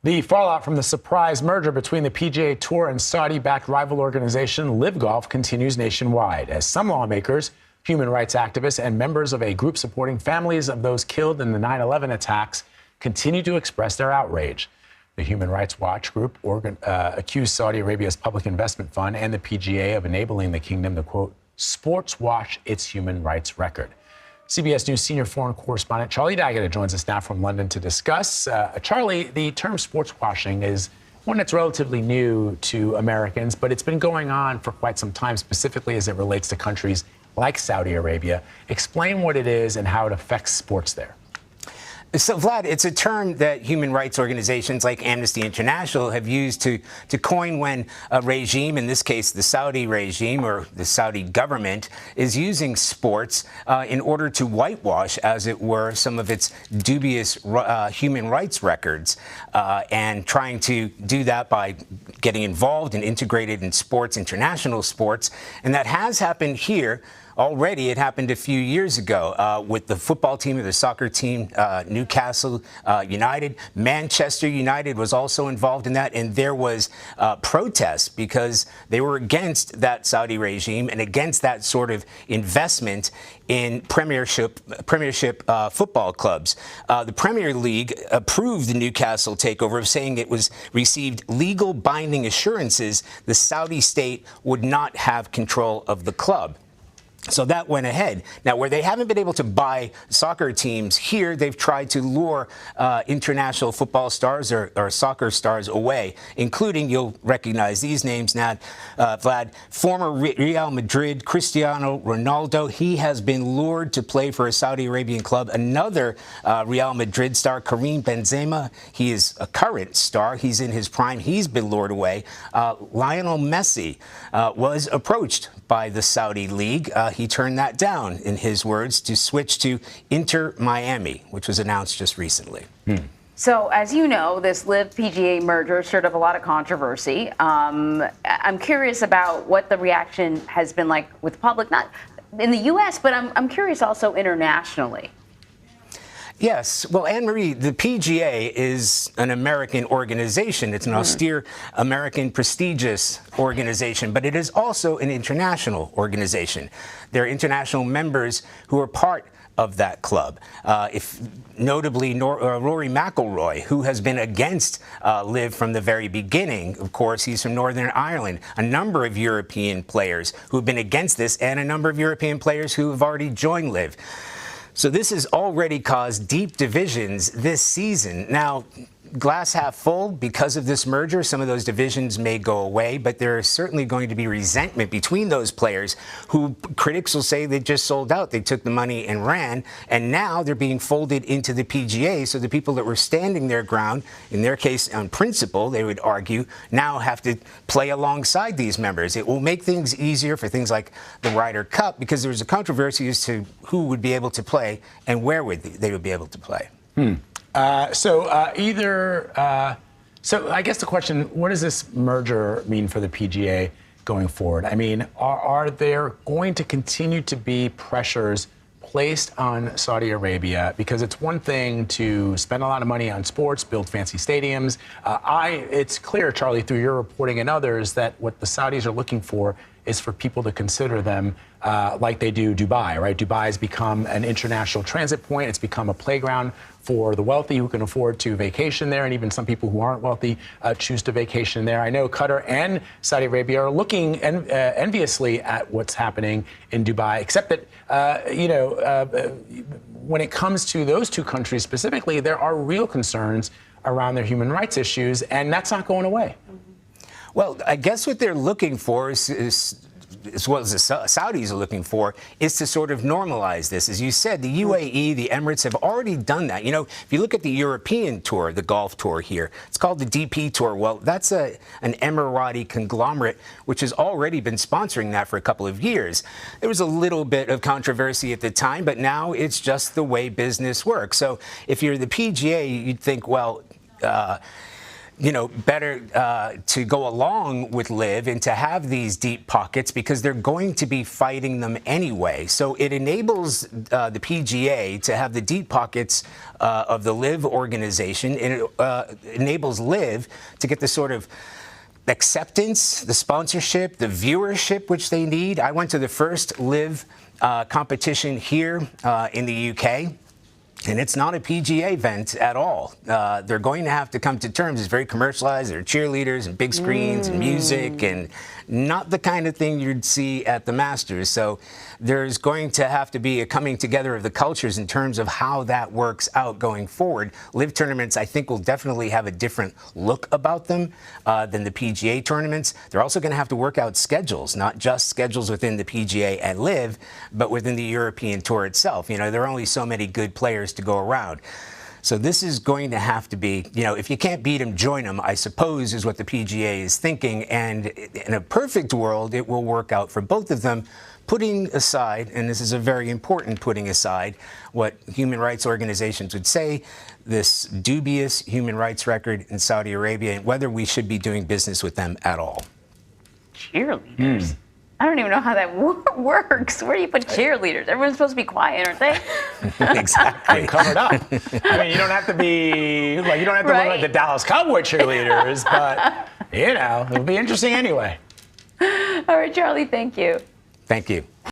The fallout from the surprise merger between the PGA Tour and Saudi-backed rival organization LIV Golf continues nationwide as some lawmakers, human rights activists, and members of a group supporting families of those killed in the 9/11 attacks continue to express their outrage. The Human Rights Watch group accused Saudi Arabia's public investment fund and the PGA of enabling the kingdom to, quote, sportswash its human rights record. CBS News senior foreign correspondent Charlie Daggett joins us now from London to discuss. Charlie, the term sports washing is one that's relatively new to Americans, but it's been going on for quite some time, specifically as it relates to countries like Saudi Arabia. Explain what it is and how it affects sports there. So, Vlad, it's a term that human rights organizations like Amnesty International have used to coin when a regime, in this case the Saudi regime or the Saudi government, is using sports in order to whitewash, as it were, some of its dubious human rights records, and trying to do that by getting involved and integrated in sports, international sports. And that has happened here. Already, it happened a few years ago with the football team or the soccer team, Newcastle United. Manchester United was also involved in that, and there was protests because they were against that Saudi regime and against that sort of investment in Premiership football clubs. The Premier League approved the Newcastle takeover, saying it was received legal binding assurances the Saudi state would not have control of the club. So that went ahead. Now, where they haven't been able to buy soccer teams here, they've tried to lure international football stars or soccer stars away, including, you'll recognize these names now, Vlad, former Real Madrid Cristiano Ronaldo. He has been lured to play for a Saudi Arabian club. Another Real Madrid star, Karim Benzema, he is a current star. He's in his prime. He's been lured away. Lionel Messi was approached by the Saudi League. He turned that down, in his words, to switch to Inter Miami, which was announced just recently. So, as you know, this LIV PGA merger stirred up a lot of controversy. I'm curious about what the reaction has been like with the public, not in the U.S., but I'm curious also internationally. Yes. Well, Anne-Marie, the PGA is an American organization. It's an austere American prestigious organization, but it is also an international organization. There are international members who are part of that club. Notably, Rory McIlroy, who has been against LIV from the very beginning. Of course, he's from Northern Ireland. A number of European players who have been against this, and a number of European players who have already joined LIV. So this has already caused deep divisions this season. Now, glass half full, because of this merger, some of those divisions may go away, but there is certainly going to be resentment between those players who critics will say they just sold out. They took the money and ran, and now they're being folded into the PGA. So the people that were standing their ground, in their case on principle, they would argue, now have to play alongside these members. It will make things easier for things like the Ryder Cup, because there was a controversy as to who would be able to play and where they would be able to play. So I guess the question, what does this merger mean for the PGA going forward? I mean, are there going to continue to be pressures placed on Saudi Arabia? Because it's one thing to spend a lot of money on sports, build fancy stadiums. It's clear, Charlie, through your reporting and others, that what the Saudis are looking for is for people to consider them like they do Dubai, right? Dubai has become an international transit point. It's become a playground for the wealthy who can afford to vacation there, and even some people who aren't wealthy choose to vacation there. I know Qatar and Saudi Arabia are looking enviously at what's happening in Dubai, except that, when it comes to those two countries specifically, there are real concerns around their human rights issues, and that's not going away. Well, I guess what they're looking for is as well as the Saudis are looking for, is to sort of normalize this. As you said, the UAE, the Emirates have already done that. You know, if you look at the European tour, the golf tour here, it's called the DP Tour. Well, that's an Emirati conglomerate which has already been sponsoring that for a couple of years. There was a little bit of controversy at the time, but now it's just the way business works. So if you're the PGA, you'd think, well, better to go along with LIV and to have these deep pockets because they're going to be fighting them anyway. So it enables the PGA to have the deep pockets of the LIV organization, and it enables LIV to get the sort of acceptance, the sponsorship, the viewership which they need. I went to the first LIV competition here in the UK. And it's not a PGA event at all. They're going to have to come to terms. It's very commercialized. There are cheerleaders and big screens and music and not the kind of thing you'd see at the Masters. So there's going to have to be a coming together of the cultures in terms of how that works out going forward. LIV tournaments, I think, will definitely have a different look about them than the PGA tournaments. They're also going to have to work out schedules, not just schedules within the PGA and LIV, but within the European Tour itself. There are only so many good players to go around. So this is going to have to be, if you can't beat them, join them, I suppose, is what the PGA is thinking. And in a perfect world, it will work out for both of them, putting aside, and this is a very important putting aside, what human rights organizations would say, this dubious human rights record in Saudi Arabia, and whether we should be doing business with them at all. Cheerleaders. I don't even know how that works. Where do you put cheerleaders? Everyone's supposed to be quiet, aren't they? Exactly. Covered up. I mean, you don't have to be like look like the Dallas Cowboy cheerleaders, but it'll be interesting anyway. All right, Charlie, thank you. Thank you.